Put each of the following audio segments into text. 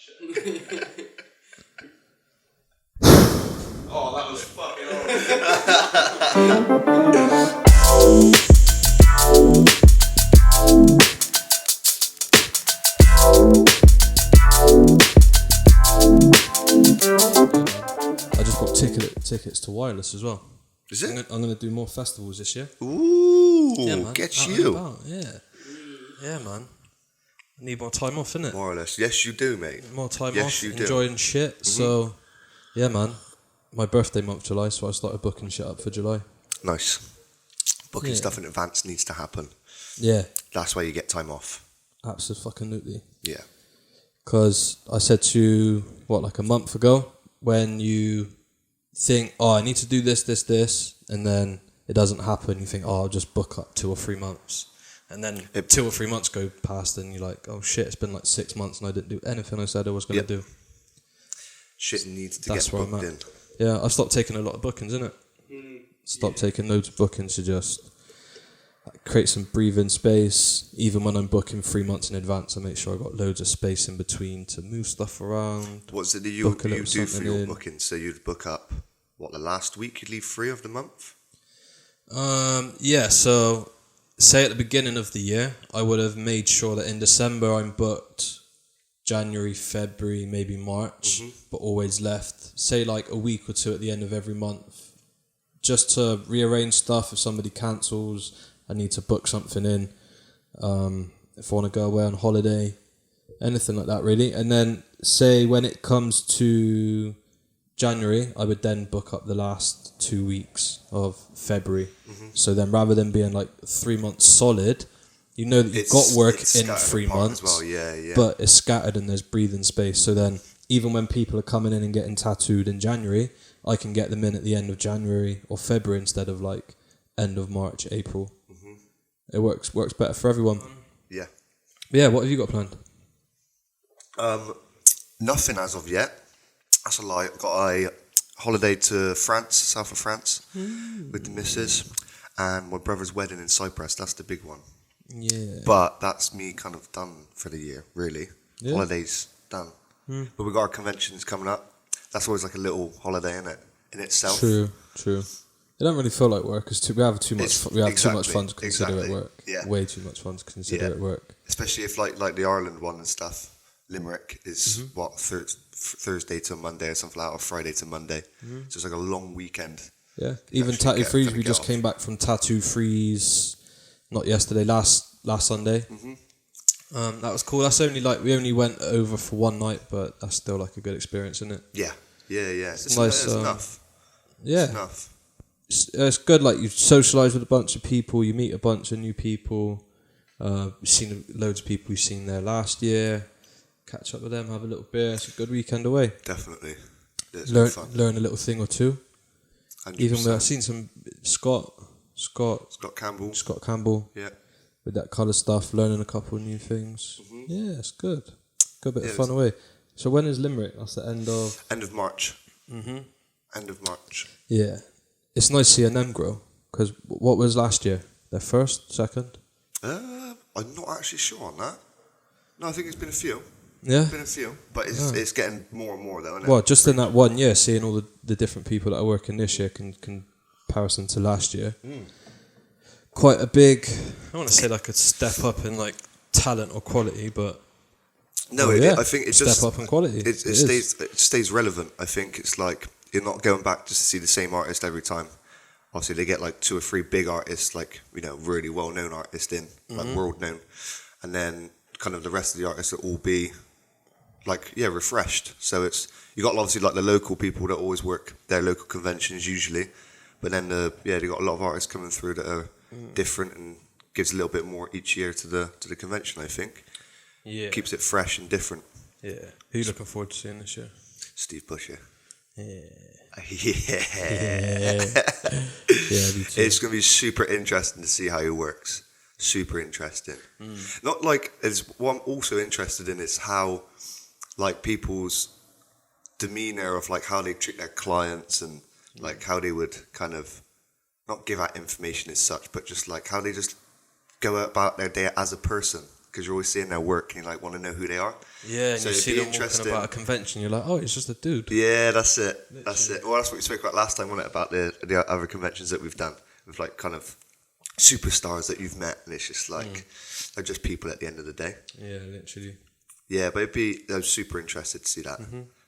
Oh, that was fucking I just got tickets to Wireless as well. Is it? I'm going to do more festivals this year. Ooh, Yeah, man. get Out and you. about, yeah. Yeah, man. I need more time off, innit? Wireless. Yes, you do, mate. More time Yes, off, you do. enjoying shit. Mm-hmm. So, yeah, man. My birthday month, July, so I started booking shit up for July. Nice. Booking stuff in advance needs to happen. Yeah. That's why you get time off. Absolutely. Yeah. Because I said to you, like a month ago, when you think, I need to do this, and then it doesn't happen, you think, I'll just book up 2 or 3 months. And then 2 or 3 months go past and you're like, oh shit, it's been like 6 months and I didn't do anything I said I was going to do. Shit needs to get booked in. Yeah, I've stopped taking a lot of bookings, innit? Stopped taking loads of bookings to just create some breathing space. Even when I'm booking 3 months in advance, I make sure I got loads of space in between to move stuff around. What's it that you do for your bookings? So you'd book up, the last week you'd leave free of the month? Yeah, so say at the beginning of the year, I would have made sure that in December I'm booked January, February, maybe March, but always left, say like a week or 2 at the end of every month, just to rearrange stuff. If somebody cancels, I need to book something in. If I want to go away on holiday, anything like that really. And then say when it comes to January, I would then book up the last 2 weeks of February. So then rather than being like 3 months solid, you know that you've got work in 3 months, as well. Yeah. But it's scattered and there's breathing space. So then even when people are coming in and getting tattooed in January, I can get them in at the end of January or February instead of like end of March, April. It works better for everyone. Yeah. Yeah, what have you got planned? Nothing as of yet. That's a lie. I've got a holiday to France, south of France, with the missus, and my brother's wedding in Cyprus. That's the big one. Yeah. But that's me kind of done for the year, really. Yeah. Holiday's done. But we've got our conventions coming up. That's always like a little holiday in itself. True. It don't really feel like work because we have too much fun to consider it work. Yeah. Way too much fun to consider it work. Especially if like the Ireland one and stuff. Limerick is Thursday to Monday or something like that, or Friday to Monday. So it's like a long weekend. Yeah. Even Tattoo Freeze, we just came back from Tattoo Freeze, not yesterday, last Sunday. That was cool. That's only we only went over for one night, but that's still like a good experience, isn't it? Yeah. It's nice. It's enough. Yeah. It's enough. It's good. Like you socialise with a bunch of people, you meet a bunch of new people. You've seen loads of people you've seen there last year. Catch up with them, have a little beer. It's a good weekend away. Definitely. It's good fun. Learn a little thing or two. 100%. Even I've seen some Scott Campbell. Yeah. With that colour stuff, learning a couple of new things. Yeah, it's good. Good bit of fun away. So when is Limerick? That's the end of March. End of March. Yeah. It's nice seeing them grow. Because what was last year? Their first, second? I'm not actually sure on that. No, I think it's been a few. Yeah? It's been a few. But it's getting more and more though, isn't it? Well, just in that 1 year, seeing all the different people that are working this year comparison to last year. Quite a big, I want to say like a step up in like talent or quality, but no, I think it's just step up in quality. It stays relevant. I think it's like you're not going back just to see the same artist every time. Obviously, they get like 2 or 3 big artists, like really well known artists in, like world known, and then kind of the rest of the artists will all be like refreshed. So you got obviously like the local people that always work their local conventions usually, but then they got a lot of artists coming through that are different and gives a little bit more each year to the convention. I think. Yeah. Keeps it fresh and different. Yeah. Who are you looking forward to seeing this year? Steve Busher. Yeah. Yeah. Me too. It's going to be super interesting to see how he works. Super interesting. Not like what I'm also interested in is how like people's demeanor of like how they treat their clients and like how they would kind of not give out information as such, but just like how they just go about their day as a person. because you're always seeing their work and you like want to know who they are. Yeah, and So you it'd see be them walking about a convention, you're like, oh, it's just a dude. Yeah, that's it. Literally. That's it. Well, that's what we spoke about last time, wasn't it? About the other conventions that we've done with like kind of superstars that you've met, and it's just like they're just people at the end of the day. Yeah, literally. Yeah, but I was super interested to see that,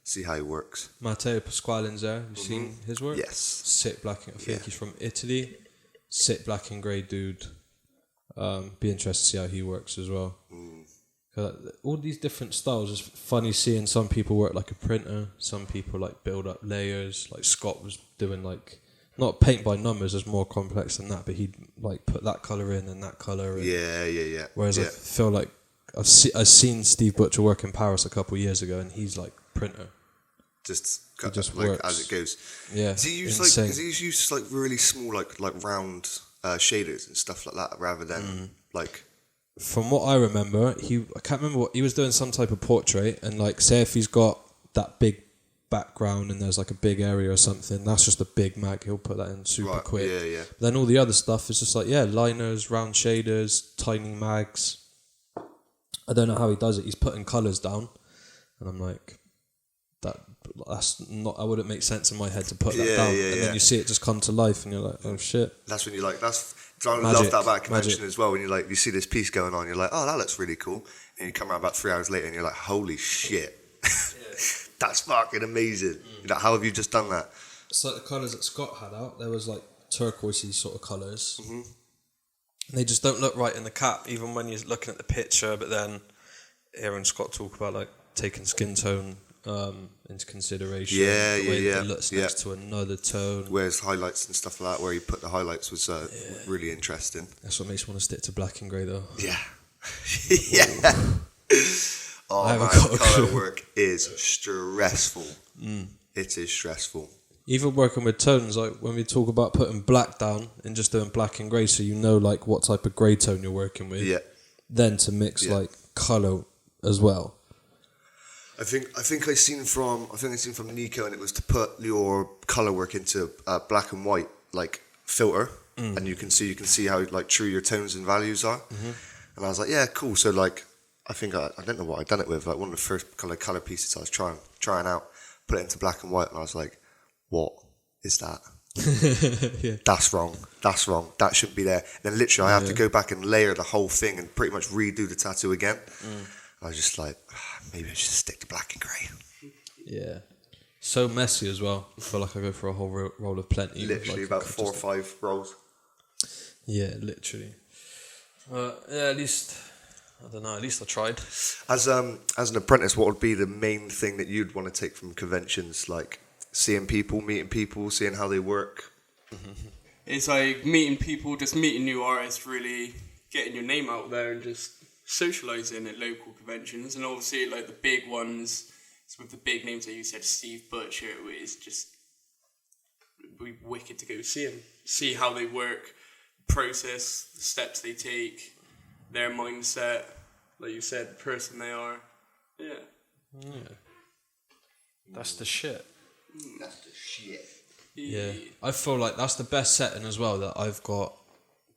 see how he works. Matteo Pasquale's there. Have you seen his work? Yes. Sick black. I think he's from Italy. Sick black and grey dude. Be interested to see how he works as well. All these different styles. It's funny seeing some people work like a printer. Some people like build up layers. Like Scott was doing like not paint by numbers. It's more complex than that. But he'd like put that color in and that color. Yeah. Whereas I feel like I've seen Steve Butcher work in Paris a couple of years ago, and he's like printer. Just like works as it goes. Yeah. Does he use insane. does he use like really small like round shaders and stuff like that rather than like? From what I remember, I can't remember what he was doing. Some type of portrait, and like say if he's got that big background and there's like a big area or something, that's just a big mag. He'll put that in super quick. Yeah. Then all the other stuff is just like liners, round shaders, tiny mags. I don't know how he does it. He's putting colours down, and I'm like, that's not. I wouldn't make sense in my head to put that down. And then you see it just come to life, and you're like, oh shit. That's when you're like, I love that about convention as well. When you see this piece going on, you're like, oh, that looks really cool, and you come around about 3 hours later, and you're like, holy shit, that's fucking amazing. Like, how have you just done that? It's like the colours that Scott had out. There was like turquoisey sort of colours. And they just don't look right in the cap, even when you're looking at the picture. But then hearing Scott talk about like taking skin tone into consideration, the way it looks next to another tone. Where's highlights and stuff like that, where you put the highlights was really interesting. That's what makes me want to stick to black and grey though. Yeah. Yeah. Oh man, colour work is stressful. It is stressful. Even working with tones, like when we talk about putting black down and just doing black and grey, so you know like what type of grey tone you're working with. Yeah. Then to mix like colour as well. I think I seen from Nico, and it was to put your colour work into black and white like filter, and you can see how like true your tones and values are. And I was like, yeah, cool. So like, I think I don't know what I'd done it with. Like one of the first colour pieces I was trying out, put it into black and white, and I was like, what is that? That's wrong. That shouldn't be there. And then literally, I have to go back and layer the whole thing and pretty much redo the tattoo again. I was just like, maybe I should stick to black and grey. Yeah. So messy as well. I feel like I go for a whole roll of plenty. Literally like about 4 or 5 rolls. Yeah, literally. At least, I don't know, at least I tried. As an apprentice, what would be the main thing that you'd want to take from conventions? Like seeing people, meeting people, seeing how they work? It's like meeting people, just meeting new artists, really getting your name out there and just socialising at local conventions. And obviously like the big ones, with the big names that you said, Steve Butcher, is just be wicked to go see him, see how they work, process, the steps they take, their mindset, like you said, the person they are. Yeah. That's the shit. That's the shit. Yeah. I feel like that's the best setting as well that I've got.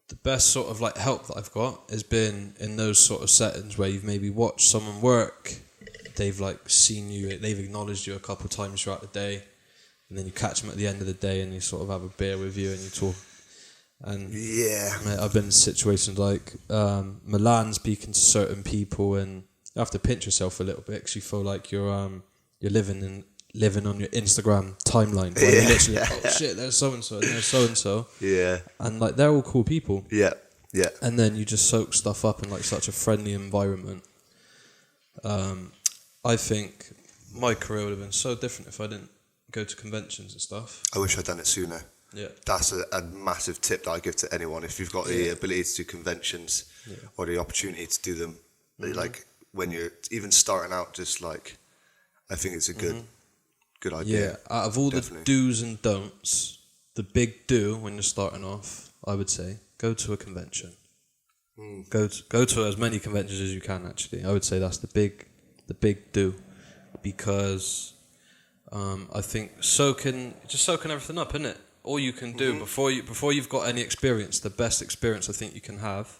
The best sort of like help that I've got has been in those sort of settings where you've maybe watched someone work, they've like seen you, they've acknowledged you a couple of times throughout the day, and then you catch them at the end of the day and you sort of have a beer with you and you talk. And mate, I've been in situations like Milan speaking to certain people, and you have to pinch yourself a little bit because you feel like you're living on your Instagram timeline. Where you're literally like, oh shit, there's so and so, and there's so and so. Yeah. And like they're all cool people. Yeah. Yeah. And then you just soak stuff up in like such a friendly environment. I think my career would have been so different if I didn't go to conventions and stuff. I wish I'd done it sooner. Yeah. That's a massive tip that I give to anyone. If you've got the ability to do conventions or the opportunity to do them, like when you're even starting out, just like, I think it's a good idea. Yeah, out of all the do's and don'ts, the big do when you're starting off, I would say, go to a convention. Go to as many conventions as you can, actually. I would say that's the big do. Because I think soaking everything up, innit? All you can do before you've got any experience, the best experience I think you can have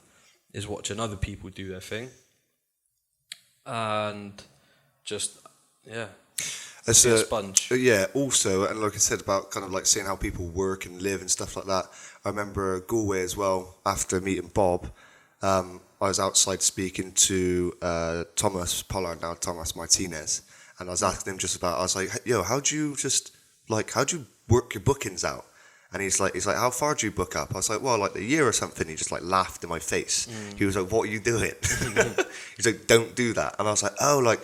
is watching other people do their thing. and just As be a sponge. Yeah, also, and like I said about kind of like seeing how people work and live and stuff like that. I remember Galway as well. After meeting Bob, I was outside speaking to Thomas Pollard, now Thomas Martinez, and I was asking him just about. I was like, "Yo, how'd you work your bookings out?" And he's like, "How far do you book up?" I was like, "Well, like a year or something." He just like laughed in my face. He was like, "What are you doing?" He's like, "Don't do that." And I was like, "Oh, like."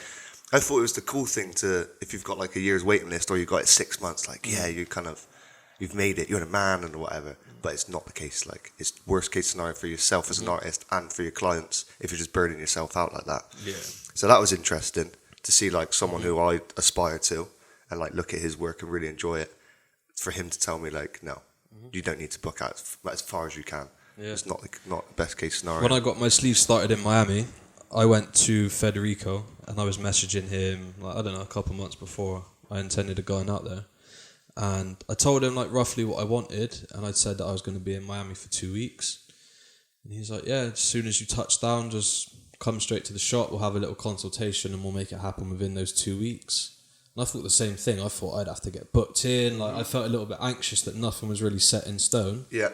I thought it was the cool thing to, if you've got like a year's waiting list or you've got it 6 months, like, yeah, you've made it, you're a man and whatever. But it's not the case. Like, it's worst case scenario for yourself as an artist and for your clients if you're just burning yourself out like that. Yeah. So that was interesting to see like someone who I aspire to and like look at his work and really enjoy it. For him to tell me like, no, you don't need to book out as far as you can. Yeah. It's not the best case scenario. When I got my sleeve started in Miami, I went to Federico and I was messaging him, like, I don't know, a couple months before I intended on going out there. And I told him like roughly what I wanted, and I'd said that I was going to be in Miami for 2 weeks. And he's like, yeah, as soon as you touch down, just come straight to the shop, we'll have a little consultation and we'll make it happen within those 2 weeks. And I thought the same thing. I thought I'd have to get booked in. Like, I felt a little bit anxious that nothing was really set in stone. Yeah.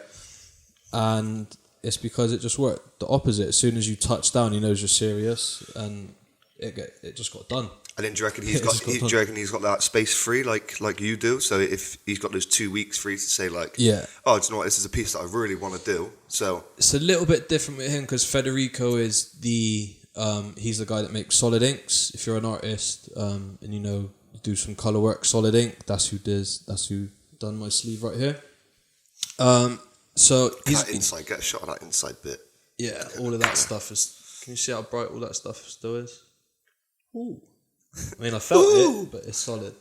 And it's because it just worked the opposite. As soon as you touch down, he knows you're serious, and it just got done. And then do you reckon he's got that space free like you do? So if he's got those 2 weeks free to say like, yeah, oh, do you know what? This is a piece that I really want to do. So it's a little bit different with him because Federico is he's the guy that makes solid inks. If you're an artist and you do some color work, solid ink. That's who done my sleeve right here. So inside, get a shot of that inside bit. Yeah, all of that stuff is. Can you see how bright all that stuff still is? Ooh. I mean, I felt it, but it's solid.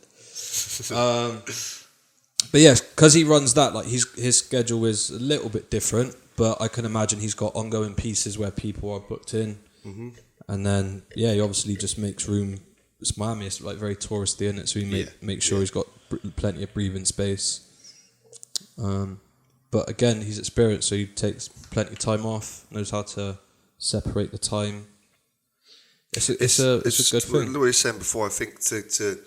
But yeah, because he runs that, like his schedule is a little bit different. But I can imagine he's got ongoing pieces where people are booked in, and then he obviously just makes room. It's Miami, it's like very touristy, isn't it? So he makes sure he's got plenty of breathing space. But again, he's experienced, so he takes plenty of time off, knows how to separate the time. It's a good thing. What you were saying before, I think to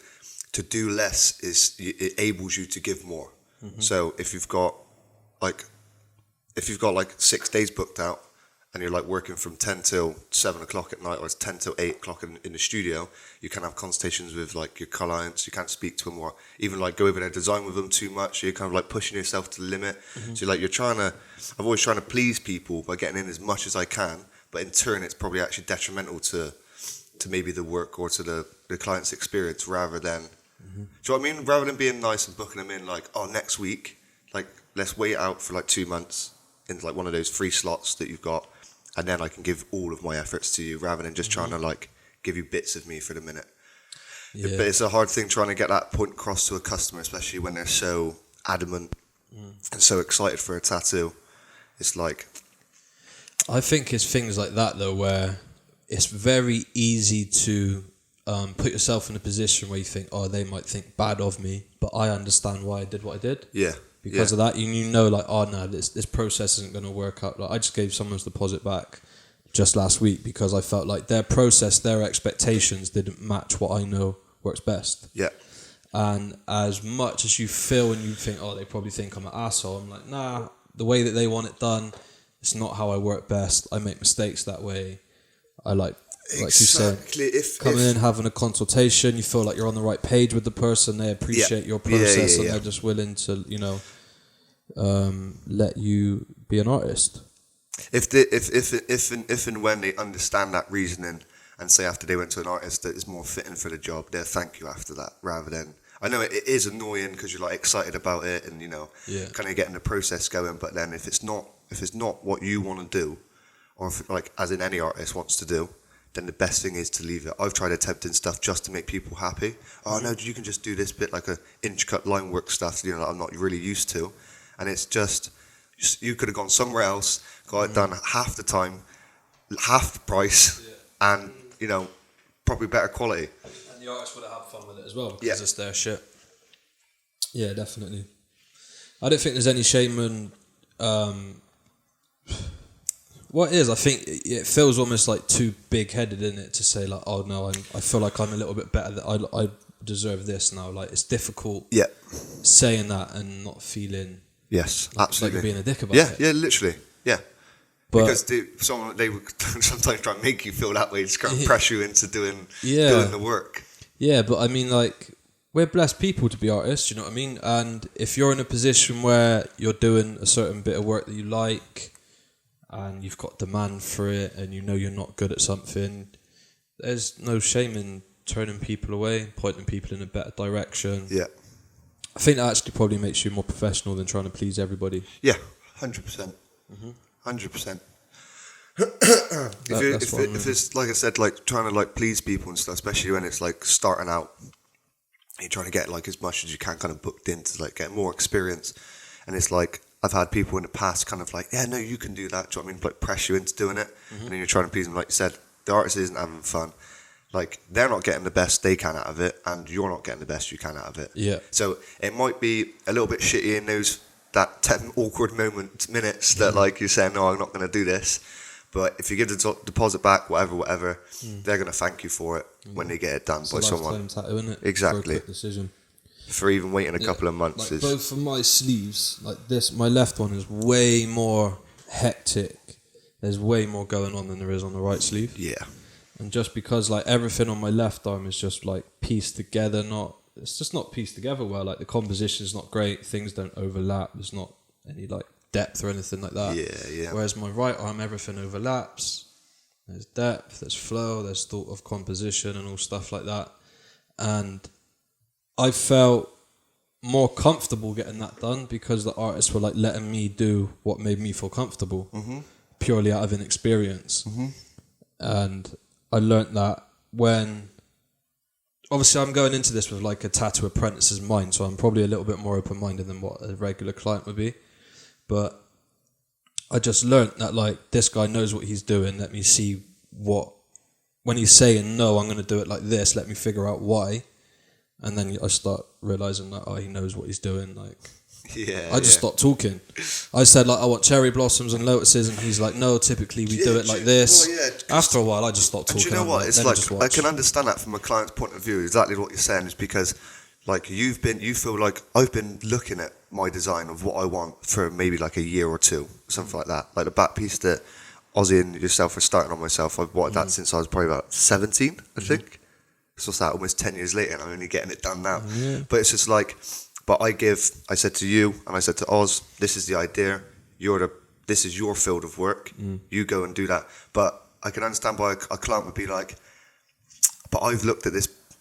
do less it enables you to give more. So if you've got like 6 days booked out, and you're like working from 10 till 7 o'clock at night, or it's 10 till 8 o'clock in the studio, you can have consultations with like your clients, you can't speak to them or even like go over their design with them too much. You're kind of like pushing yourself to the limit. So like I'm always trying to please people by getting in as much as I can, but in turn it's probably actually detrimental to maybe the work or to the client's experience rather than, do you know what I mean? Rather than being nice and booking them in like, oh, next week, like let's wait out for like 2 months in like one of those free slots that you've got. And then I can give all of my efforts to you rather than just trying to like give you bits of me for the minute. Yeah. But it's a hard thing trying to get that point across to a customer, especially when they're so adamant and so excited for a tattoo. It's like... I think it's things like that though where it's very easy to put yourself in a position where you think, oh, they might think bad of me, but I understand why I did what I did. Yeah. Because of that, you know, like, oh no, this process isn't going to work out. Like, I just gave someone's deposit back just last week because I felt like their process, their expectations didn't match what I know works best. Yeah. And as much as you feel and you think, oh, they probably think I'm an asshole, I'm like, nah, the way that they want it done, it's not how I work best. I make mistakes that way. I like you said, coming in, having a consultation, you feel like you're on the right page with the person, they appreciate your process and they're just willing to, let you be an artist. If and when they understand that reasoning and say after they went to an artist that is more fitting for the job, they'll thank you after that rather than... I know it is annoying because you're like excited about it and, kind of getting the process going, but then if it's not what you want to do, or if, like, as in any artist wants to do, then the best thing is to leave it. I've tried attempting stuff just to make people happy. Oh no, you can just do this bit like a inch cut line work stuff, that I'm not really used to. And it's just you could have gone somewhere else, got it done half the time, half the price, and probably better quality. And the artist would have had fun with it as well because it's their shit. Yeah, definitely. I don't think there's any shame in What it is, I think it feels almost like too big-headed in it to say like, oh no, I feel like I'm a little bit better. That I deserve this now. Like it's difficult. Yeah. Saying that and not feeling. Yes, absolutely. Like you're being a dick about it. Yeah, literally. Yeah. But, because they would sometimes try and make you feel that way, just kind of press you into doing the work. Yeah, but I mean, like, we're blessed people to be artists, you know what I mean? And if you're in a position where you're doing a certain bit of work that you like and you've got demand for it and you know you're not good at something, there's no shame in turning people away, pointing people in a better direction. Yeah. I think that actually probably makes you more professional than trying to please everybody. Yeah, 100%. 100%. If it's like I said, like trying to like please people and stuff, especially when it's like starting out, you're trying to get like as much as you can kind of booked in to like get more experience, and it's like I've had people in the past kind of like, yeah, no, you can do that. Do you know what I mean? Like press you into doing it, and then you're trying to please them. Like you said, the artist isn't having fun. Like they're not getting the best they can out of it, and you're not getting the best you can out of it. Yeah. So it might be a little bit shitty in that 10 awkward minutes that like you're saying, no, I'm not going to do this. But if you give the deposit back, whatever, they're going to thank you for it when they get it done by someone. Tattoo, isn't it? Exactly. For a quick decision. For even waiting a couple of months. Like both of my sleeves, like this, my left one is way more hectic. There's way more going on than there is on the right sleeve. Yeah. And just because like everything on my left arm is just like pieced together, it's just not pieced together well. Like the composition's not great, things don't overlap, there's not any like depth or anything like that. Yeah. Whereas my right arm, everything overlaps. There's depth, there's flow, there's thought of composition and all stuff like that. And I felt more comfortable getting that done because the artists were like letting me do what made me feel comfortable, purely out of inexperience. And I learnt that when, obviously I'm going into this with like a tattoo apprentice's mind, so I'm probably a little bit more open-minded than what a regular client would be. But I just learnt that like this guy knows what he's doing. Let me see when he's saying no, I'm going to do it like this. Let me figure out why, and then I start realizing that he knows what he's doing. Like, I just stopped talking. I said like I want cherry blossoms and lotuses, and he's like, no, typically we do it like this. Well, after a while, I just stopped talking. Do you know what? It's like I can understand that from a client's point of view. Exactly what you're saying is because. Like you feel like I've been looking at my design of what I want for maybe like a year or two, something like that. Like the back piece that Ozzy and yourself are starting on myself, I've wanted that since I was probably about 17, I think. So what's that, almost 10 years later, and I'm only getting it done now. But it's just like, I said to you, and I said to Oz, this is the idea, this is your field of work, you go and do that. But I can understand why a client would be like, but I've looked at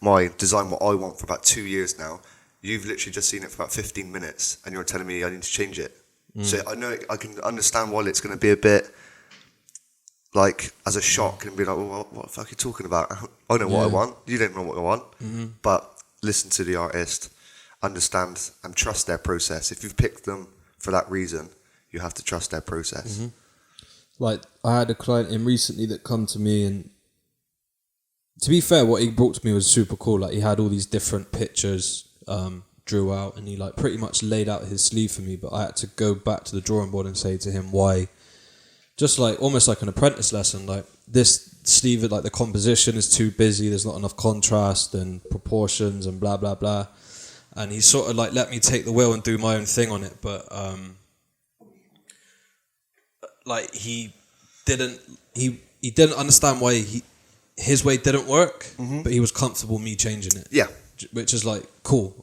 my design, what I want for about 2 years now. You've literally just seen it for about 15 minutes and you're telling me I need to change it. So I know I can understand why it's going to be a bit like as a shock and be like, well, what the fuck are you talking about? I know what I want. You don't know what I want. But listen to the artist, understand and trust their process. If you've picked them for that reason, you have to trust their process. Like I had a client in recently that come to me, and to be fair, what he brought to me was super cool. Like he had all these different pictures drew out, and he like pretty much laid out his sleeve for me. But I had to go back to the drawing board and say to him why, just like almost like an apprentice lesson. Like this sleeve, like the composition is too busy. There's not enough contrast and proportions and blah blah blah. And he sort of like let me take the wheel and do my own thing on it. But like he didn't understand why his way didn't work, but he was comfortable me changing it. Yeah. Which is like, cool.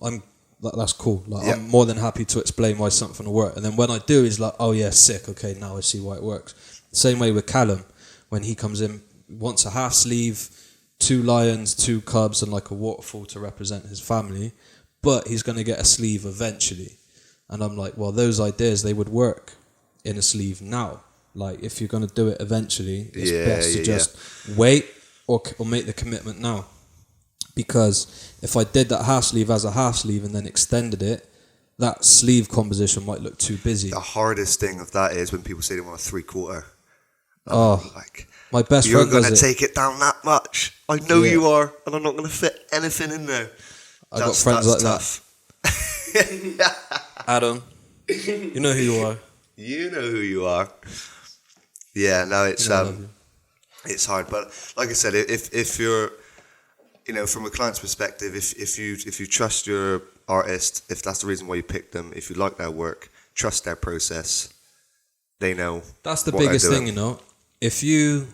That's cool. Like, I'm more than happy to explain why something will work. And then when I do, he's like, oh yeah, sick. Okay, now I see why it works. Same way with Callum. When he comes in, wants a half sleeve, 2 lions, 2 cubs, and like a waterfall to represent his family. But he's going to get a sleeve eventually. And I'm like, well, those ideas, they would work in a sleeve now. Like, if you're going to do it eventually, it's best to just wait or make the commitment now. Because if I did that half sleeve as a half sleeve and then extended it, that sleeve composition might look too busy. The hardest thing of that is when people say they want a 3/4. Like, my best you're friend going to take it down that much. I know you are, and I'm not going to fit anything in there. I got friends like tough. That. Adam, you know who you are. You know who you are. Yeah, no, it's You know, I love you. it's hard, but like I said, if you're, from a client's perspective, if you trust your artist, if that's the reason why you picked them, if you like their work, trust their process, they know. That's the what they're biggest doing. thing,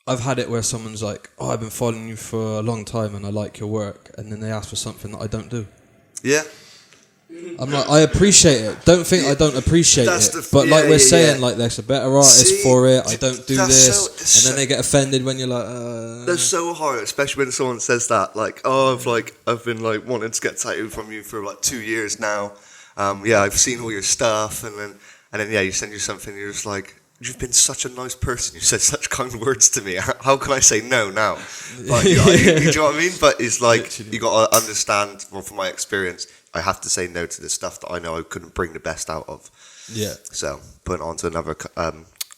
I've had it where someone's like, "Oh, I've been following you for a long time and I like your work," and then they ask for something that I don't do. Yeah, I'm like, I appreciate it. Don't think I don't appreciate That's it. But like we're saying, like there's a better artist See, for it. I don't do that's this, and then they get offended when you're like, That's so hard, especially when someone says that. Like, oh, I've been like wanting to get tattooed from you for like 2 years now. I've seen all your stuff, and then you send you something. And you're just like, you've been such a nice person. You said such kind words to me. How can I say no now? But, you know what I mean? But it's like you got to understand. Well, from my experience, I have to say no to the stuff that I know I couldn't bring the best out of. yeah, So put it on to another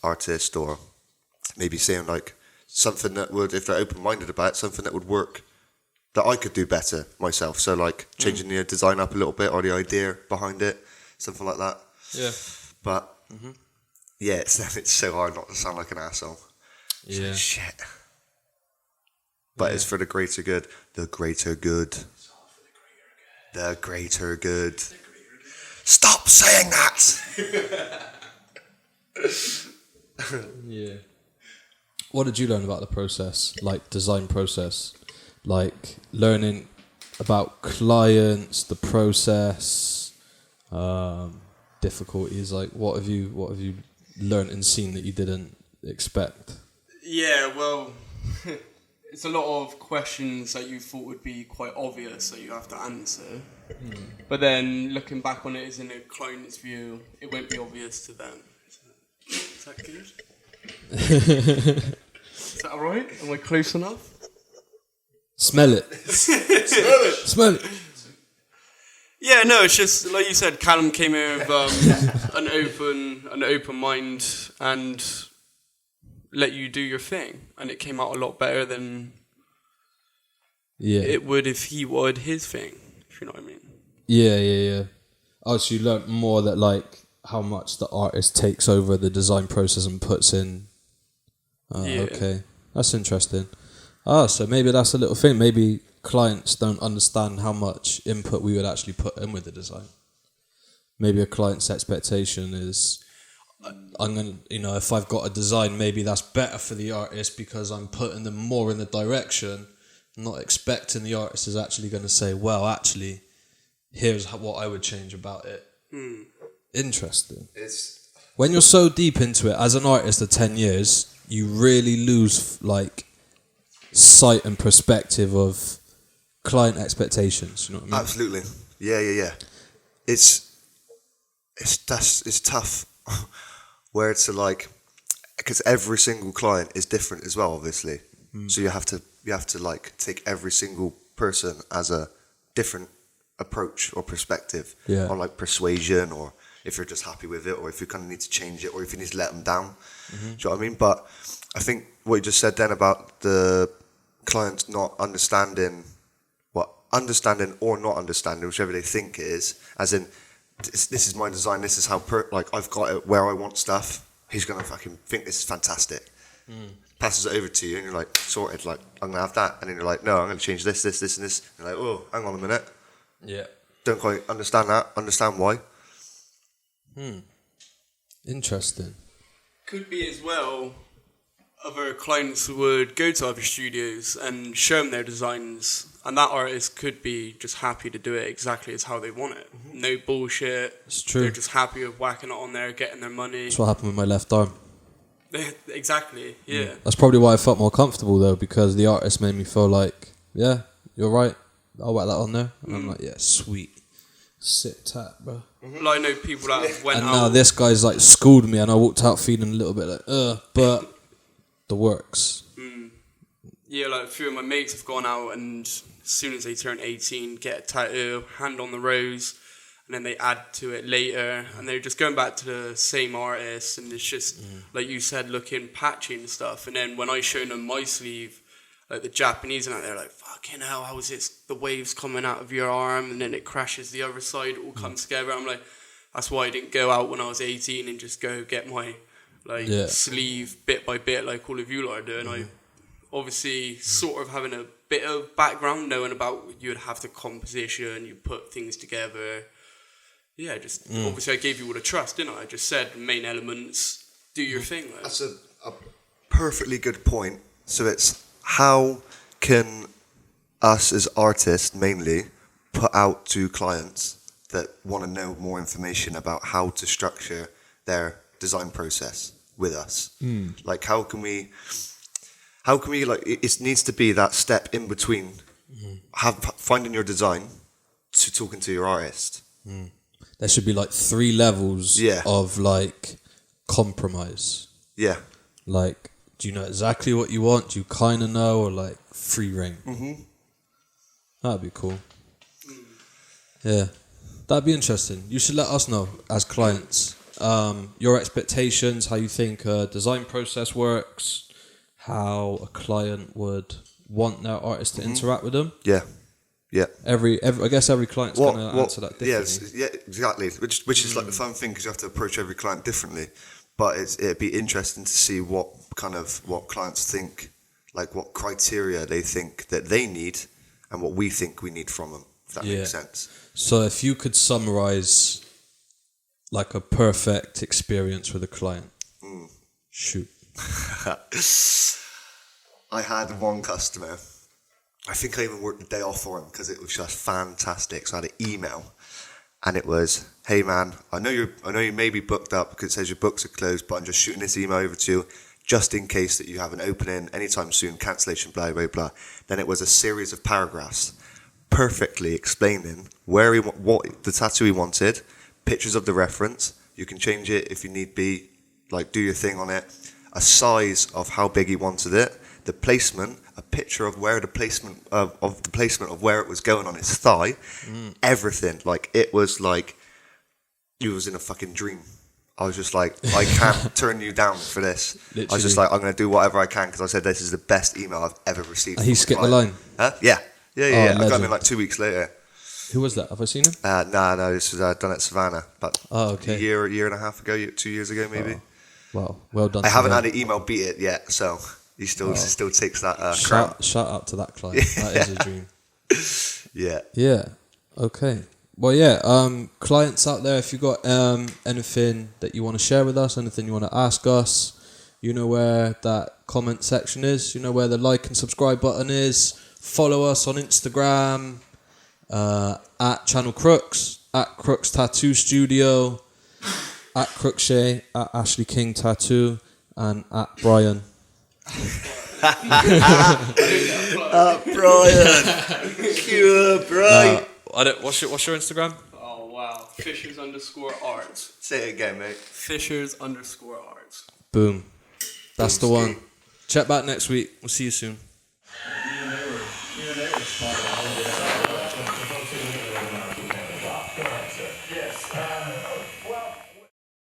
artist, or maybe saying like something that would, if they're open-minded about it, something that would work that I could do better myself. So like changing the design up a little bit or the idea behind it, something like that. yeah, But yeah, it's so hard not to sound like an asshole. It's yeah. like, shit. But it's for the greater good. The greater good. The greater good. Stop saying that! Yeah. What did you learn about the process, like design process, like learning about clients, the process, difficulties? Like, what have you learned and seen that you didn't expect? Yeah, well, it's a lot of questions that you thought would be quite obvious that you have to answer. But then looking back on it as in a client's view, it won't be obvious to them. Is that good? Is that alright? Am I close enough? Smell it. Smell it. Yeah, no, it's just like you said. Callum came here with an open mind and let you do your thing, and it came out a lot better than it would if he would his thing. If you know what I mean? Yeah. Oh, so you learnt more that like how much the artist takes over the design process and puts in. Okay, that's interesting. So maybe that's a little thing. Maybe clients don't understand how much input we would actually put in with the design. Maybe a client's expectation is, I'm gonna, if I've got a design, maybe that's better for the artist because I'm putting them more in the direction, not expecting the artist is actually going to say, well, actually, here's what I would change about it. Interesting. When you're so deep into it, as an artist of 10 years, you really lose like sight and perspective of client expectations. You know what I mean? Absolutely. Yeah. It's tough where it's like, because every single client is different as well, obviously. So you have to like take every single person as a different approach or perspective on like persuasion, or if you're just happy with it, or if you kind of need to change it, or if you need to let them down. Do you know what I mean? But I think what you just said then about the clients not understanding or not understanding, whichever they think it is, as in, this is my design, this is how, I've got it where I want stuff, he's going to fucking think this is fantastic. Passes it over to you, and you're like, sorted, like, I'm going to have that. And then you're like, no, I'm going to change this, and this. And you're like, oh, hang on a minute. Yeah. Don't quite understand that, understand why. Interesting. Could be as well, other clients would go to other studios and show them their designs, and that artist could be just happy to do it exactly as how they want it. No bullshit. It's true. They're just happy with whacking it on there, getting their money. That's what happened with my left arm. Exactly, yeah. That's probably why I felt more comfortable though, because the artist made me feel like, yeah, you're right, I'll whack that on there. And I'm like, yeah, sweet. Sit tight, bro. Well, I know people that went and out. now this guy's like schooled me, and I walked out feeling a little bit like, but the works. Yeah, like a few of my mates have gone out, and as soon as they turn 18, get a tattoo, hand on the rose, and then they add to it later, and they're just going back to the same artist, and it's just, like you said, looking patchy and stuff. And then when I showed them my sleeve, like the Japanese and that, they're like, fucking hell, how is this, the waves coming out of your arm, and then it crashes the other side, it all comes together. I'm like, that's why I didn't go out when I was 18 and just go get my like Yeah. sleeve bit by bit, like all of you lot are doing. I obviously sort of having a bit of background, knowing about you'd have the composition, you put things together. Yeah, just obviously I gave you all the trust, didn't I? I just said main elements, do your thing. Like. That's a perfectly good point. So it's how can us as artists mainly put out to clients that want to know more information about how to structure their design process with us. Like how can we like it needs to be that step in between finding your design to talking to your artist. There should be like 3 levels Yeah. of like compromise. Yeah. Like, do you know exactly what you want? Do you kind of know, or like free reign? That'd be cool. Yeah, that'd be interesting. You should let us know as clients your expectations, how you think a design process works, how a client would want their artist to interact with them. Yeah. Yeah. I guess every client's going to answer that differently. Yeah, exactly. Which is like the fun thing because you have to approach every client differently. But it'd be interesting to see what clients think, like what criteria they think that they need, and what we think we need from them. If that makes sense. So if you could summarize like a perfect experience with a client, shoot. I had one customer. I think I even worked the day off for him because it was just fantastic. So I had an email, and it was, "Hey man, I know you may be booked up because it says your books are closed, but I'm just shooting this email over to you just in case that you have an opening anytime soon, cancellation, blah blah blah." Then it was a series of paragraphs, perfectly explaining what the tattoo he wanted, pictures of the reference. You can change it if you need be, like do your thing on it. A size of how big he wanted it. The placement, a picture of where the placement of where it was going on his thigh, everything. Like it was like you was in a fucking dream. I was just like, I can't turn you down for this. Literally. I was just like, I'm going to do whatever I can because I said this is the best email I've ever received. He skipped the line. Huh? Yeah. Oh, I got him legend. in like 2 weeks later. Who was that? Have I seen him? No, this was done at Savannah, but okay. a year and a half ago, 2 years ago maybe. Wow, well done. I haven't had an email beat it yet, so he still takes that crown. Shout out to that client. That is a dream. Yeah. Yeah. Okay. Well, yeah. Clients out there, if you got anything that you want to share with us, anything you want to ask us, you know where that comment section is. You know where the like and subscribe button is. Follow us on Instagram at Channel Crooks, at Crooks Tattoo Studio, at Crookshay, at Ashley King Tattoo, and at Brian. Brian. Cure Brian. What's your Instagram? Oh wow, Fishers_arts. Say it again, mate. Fishers_arts. Boom. That's the one. Check back next week. We'll see you soon.